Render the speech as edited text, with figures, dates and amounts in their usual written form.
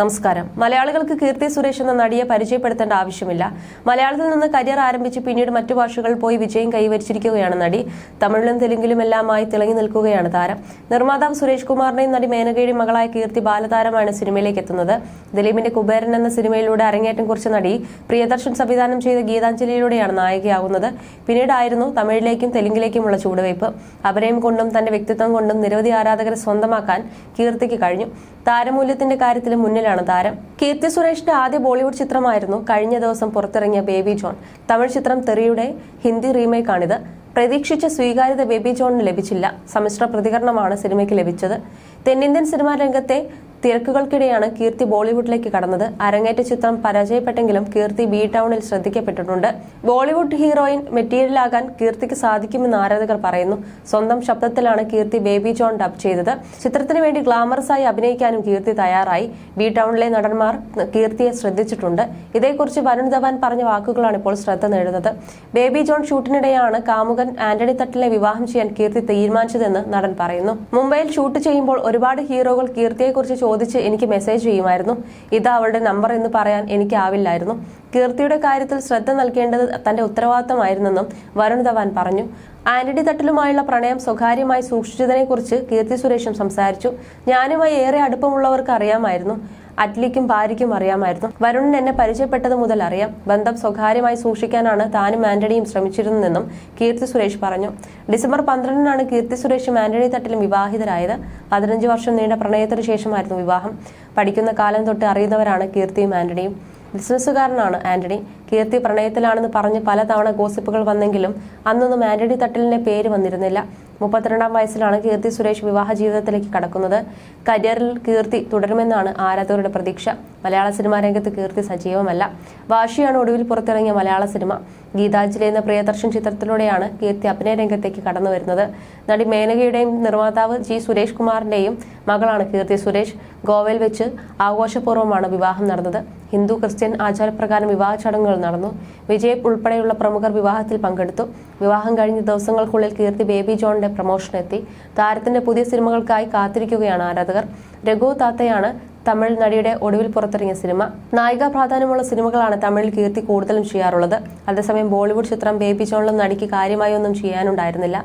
നമസ്കാരം. മലയാളികൾക്ക് കീർത്തി സുരേഷ് എന്ന നടിയെ പരിചയപ്പെടുത്തേണ്ട ആവശ്യമില്ല. മലയാളത്തിൽ നിന്ന് കരിയർ ആരംഭിച്ച് പിന്നീട് മറ്റു ഭാഷകളിൽ പോയി വിജയം കൈവരിച്ചിരിക്കുകയാണ് നടി. തമിഴിലും തെലുങ്കിലുമെല്ലാമായി തിളങ്ങി നിൽക്കുകയാണ് താരം. നിർമ്മാതാവ് സുരേഷ് കുമാറിന്റെയും നടി മേനകയുടെയും മകളായ കീർത്തി ബാലതാരമാണ് സിനിമയിലേക്ക് എത്തുന്നത്. ദിലീപിന്റെ കുബേരൻ എന്ന സിനിമയിലൂടെ അരങ്ങേറ്റം കുറിച്ച നടി പ്രിയദർശൻ സംവിധാനം ചെയ്ത ഗീതാഞ്ജലിയിലൂടെയാണ് നായികയാകുന്നത്. പിന്നീടായിരുന്നു തമിഴിലേക്കും തെലുങ്കിലേക്കുമുള്ള ചുവടുവയ്പ്. അഭിനയം കൊണ്ടും തന്റെ വ്യക്തിത്വം കൊണ്ടും നിരവധി ആരാധകരെ സ്വന്തമാക്കാൻ കീർത്തിക്ക് കഴിഞ്ഞു. താരമൂല്യത്തിന്റെ കാര്യത്തിൽ മുന്നിലാണ് താരം. കീർത്തി സുരേഷിന്റെ ആദ്യ ബോളിവുഡ് ചിത്രമായിരുന്നു കഴിഞ്ഞ ദിവസം പുറത്തിറങ്ങിയ ബേബി ജോൺ. തമിഴ് ചിത്രം തെറിയുടെ ഹിന്ദി റീമേക്കാണിത്. പ്രതീക്ഷിച്ച സ്വീകാര്യത ബേബി ജോണിന് ലഭിച്ചില്ല. സമ്മിശ്ര പ്രതികരണമാണ് സിനിമയ്ക്ക് ലഭിച്ചത്. തെന്നിന്ത്യൻ സിനിമാ രംഗത്തെ തിരക്കുകൾക്കിടെയാണ് കീർത്തി ബോളിവുഡിലേക്ക് കടന്നത്. അരങ്ങേറ്റ ചിത്രം പരാജയപ്പെട്ടെങ്കിലും കീർത്തി ബി ടൗണിൽ ശ്രദ്ധിക്കപ്പെട്ടിട്ടുണ്ട്. ബോളിവുഡ് ഹീറോയിൻ മെറ്റീരിയലാകാൻ കീർത്തിക്ക് സാധിക്കുമെന്ന് ആരാധകർ പറയുന്നു. സ്വന്തം ശബ്ദത്തിലാണ് കീർത്തി ബേബി ജോൺ ഡബ് ചെയ്തത്. ചിത്രത്തിന് വേണ്ടി ഗ്ലാമറസായി അഭിനയിക്കാനും കീർത്തി തയ്യാറായി. ബി ടൗണിലെ നടന്മാർ കീർത്തിയെ ശ്രദ്ധിച്ചിട്ടുണ്ട്. ഇതേക്കുറിച്ച് വരുൺ ധവാൻ പറഞ്ഞ വാക്കുകളാണ് ഇപ്പോൾ ശ്രദ്ധ നേടുന്നത്. ബേബി ജോൺ ഷൂട്ടിനിടെയാണ് കാമുകൻ ആന്റണി തട്ടിലിനെ വിവാഹം ചെയ്യാൻ കീർത്തി തീരുമാനിച്ചതെന്ന് നടൻ പറയുന്നു. മുംബൈയിൽ ഷൂട്ട് ചെയ്യുമ്പോൾ ഒരുപാട് ഹീറോകൾ കീർത്തിയെക്കുറിച്ച് ചോദിച്ച് എനിക്ക് മെസ്സേജ് ചെയ്യുമായിരുന്നു. ഇത് അവളുടെ നമ്പർ എന്ന് പറയാൻ എനിക്കാവില്ലായിരുന്നു. കീർത്തിയുടെ കാര്യത്തിൽ ശ്രദ്ധ നൽകേണ്ടത് തന്റെ ഉത്തരവാദിത്തമായിരുന്നെന്നും വരുൺ ധവാൻ പറഞ്ഞു. ആന്റണി തട്ടിലുമായുള്ള പ്രണയം സ്വകാര്യമായി സൂക്ഷിച്ചതിനെക്കുറിച്ച് കീർത്തി സുരേഷും സംസാരിച്ചു. ഞാനുമായി ഏറെ അടുപ്പമുള്ളവർക്ക് അറിയാമായിരുന്നു. അറ്റ്ലിക്കും ഭാര്യയ്ക്കും അറിയാമായിരുന്നു. വരുണിന് എന്നെ പരിചയപ്പെട്ടത് മുതൽ അറിയാം. ബന്ധം സ്വകാര്യമായി സൂക്ഷിക്കാനാണ് താനും ആന്റണിയും ശ്രമിച്ചിരുന്നതെന്നും കീർത്തി സുരേഷ് പറഞ്ഞു. ഡിസംബർ 12-നാണ് കീർത്തി സുരേഷും ആന്റണി തട്ടിലും വിവാഹിതരായത്. 15 വർഷം നീണ്ട പ്രണയത്തിന് ശേഷമായിരുന്നു വിവാഹം. പഠിക്കുന്ന കാലം തൊട്ട് അറിയുന്നവരാണ് കീർത്തിയും ആന്റണിയും. ബിസിനസ്സുകാരനാണ് ആന്റണി. കീർത്തി പ്രണയത്തിലാണെന്ന് പറഞ്ഞ് പലതവണ ഗോസിപ്പുകൾ വന്നെങ്കിലും അന്നൊന്നും ആന്റണി തട്ടിലിന്റെ പേര് വന്നിരുന്നില്ല. 32-ാം വയസ്സിലാണ് കീർത്തി സുരേഷ് വിവാഹ ജീവിതത്തിലേക്ക് കടക്കുന്നത്. കരിയറിൽ കീർത്തി തുടരുമെന്നാണ് ആരാധകരുടെ പ്രതീക്ഷ. മലയാള സിനിമാ രംഗത്ത് കീർത്തി സജീവമല്ല. വാശിയാണ് ഒടുവിൽ പുറത്തിറങ്ങിയ മലയാള സിനിമ. ഗീതാഞ്ജലി എന്ന പ്രിയദർശൻ ചിത്രത്തിലൂടെയാണ് കീർത്തി അഭിനയ രംഗത്തേക്ക് കടന്നു വരുന്നത്. നടി മേനകയുടെയും നിർമ്മാതാവ് ജി സുരേഷ് കുമാറിന്റെയും മകളാണ് കീർത്തി സുരേഷ്. ഗോവയിൽ വെച്ച് ആഘോഷപൂർവ്വമാണ് വിവാഹം നടന്നത്. ഹിന്ദു ക്രിസ്ത്യൻ ആചാരപ്രകാരം വിവാഹ ചടങ്ങുകൾ നടന്നു. വിജയ് ഉൾപ്പെടെയുള്ള പ്രമുഖർ വിവാഹത്തിൽ പങ്കെടുത്തു. വിവാഹം കഴിഞ്ഞ ദിവസങ്ങൾക്കുള്ളിൽ കീർത്തി ബേബി ജോണിന്റെ പ്രമോഷനെത്തി. താരത്തിന്റെ പുതിയ സിനിമകൾക്കായി കാത്തിരിക്കുകയാണ് ആരാധകർ. രഘു താത്തയാണ് തമിഴ് നടിയുടെ ഒടുവിൽ പുറത്തിറങ്ങിയ സിനിമ. നായിക പ്രാധാന്യമുള്ള സിനിമകളാണ് തമിഴിൽ കീർത്തി കൂടുതലും ചെയ്യാറുള്ളത്. അതേസമയം ബോളിവുഡ് ചിത്രം ബേബി ജോണിലും നടിക്ക് കാര്യമായി ഒന്നും ചെയ്യാനുണ്ടായിരുന്നില്ല.